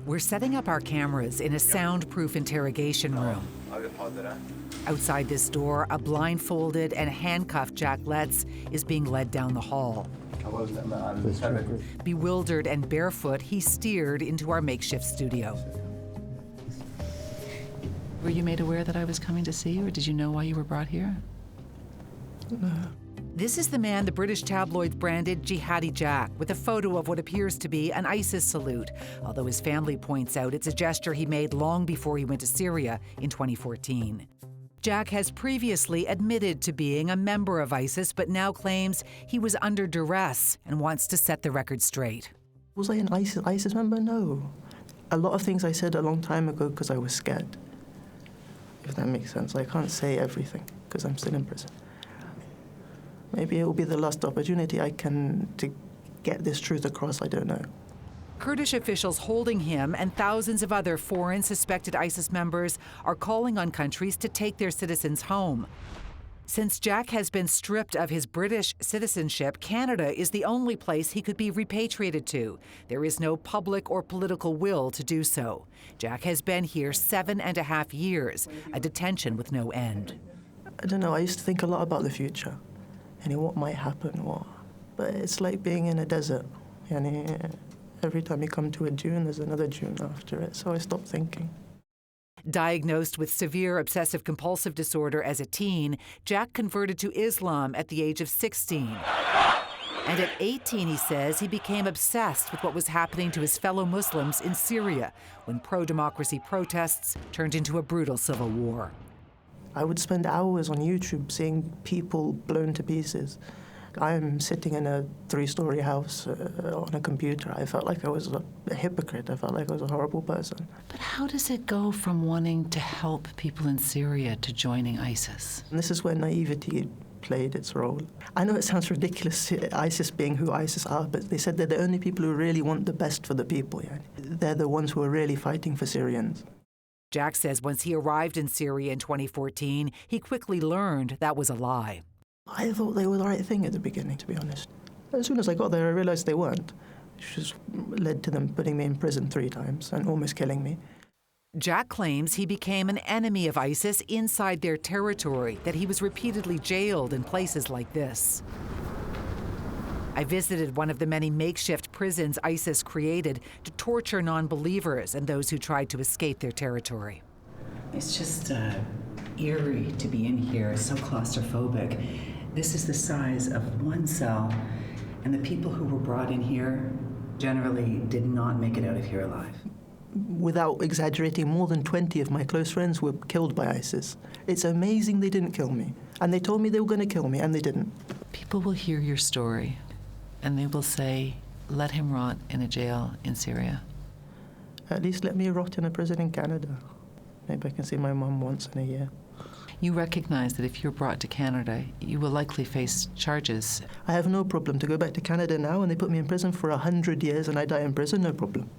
We're setting up our cameras in a soundproof interrogation room. Outside this door, a blindfolded and handcuffed Jack Letts is being led down the hall. Bewildered and barefoot, he steered into our makeshift studio. Were you made aware that I was coming to see you, or did you know why you were brought here? No. This is the man the British tabloids branded Jihadi Jack, with a photo of what appears to be an ISIS salute, although his family points out it's a gesture he made long before he went to Syria in 2014. Jack has previously admitted to being a member of ISIS, but now claims he was under duress and wants to set the record straight. Was I an ISIS member? No. A lot of things I said a long time ago because I was scared, if that makes sense. I can't say everything because I'm still in prison. Maybe it will be the last opportunity I can to get this truth across, I don't know. Kurdish officials holding him and thousands of other foreign suspected ISIS members are calling on countries to take their citizens home. Since Jack has been stripped of his British citizenship, Canada is the only place he could be repatriated to. There is no public or political will to do so. Jack has been here 7.5 years, a detention with no end. I don't know, I used to think a lot about the future and what might happen, but it's like being in a desert. Every time you come to a dune, there's another dune after it, so I stopped thinking. Diagnosed with severe obsessive-compulsive disorder as a teen, Jack converted to Islam at the age of 16. And at 18, he says, he became obsessed with what was happening to his fellow Muslims in Syria when pro-democracy protests turned into a brutal civil war. I would spend hours on YouTube seeing people blown to pieces. I'm sitting in a 3-story house on a computer. I felt like I was a hypocrite. I felt like I was a horrible person. But how does it go from wanting to help people in Syria to joining ISIS? And this is where naivety played its role. I know it sounds ridiculous, ISIS being who ISIS are, but they said they're the only people who really want the best for the people. They're the ones who are really fighting for Syrians. Jack says once he arrived in Syria in 2014, he quickly learned that was a lie. I thought they were the right thing at the beginning, to be honest. As soon as I got there, I realized they weren't, which just led to them putting me in prison 3 times and almost killing me. Jack claims he became an enemy of ISIS inside their territory, that he was repeatedly jailed in places like this. I visited one of the many makeshift prisons ISIS created to torture non-believers and those who tried to escape their territory. It's just eerie to be in here, so claustrophobic. This is the size of one cell, and the people who were brought in here generally did not make it out of here alive. Without exaggerating, more than 20 of my close friends were killed by ISIS. It's amazing they didn't kill me. And they told me they were going to kill me, and they didn't. People will hear your story, and they will say, let him rot in a jail in Syria. At least let me rot in a prison in Canada. Maybe I can see my mum once in a year. You recognize that if you're brought to Canada, you will likely face charges. I have no problem to go back to Canada now and they put me in prison for 100 years and I die in prison, no problem.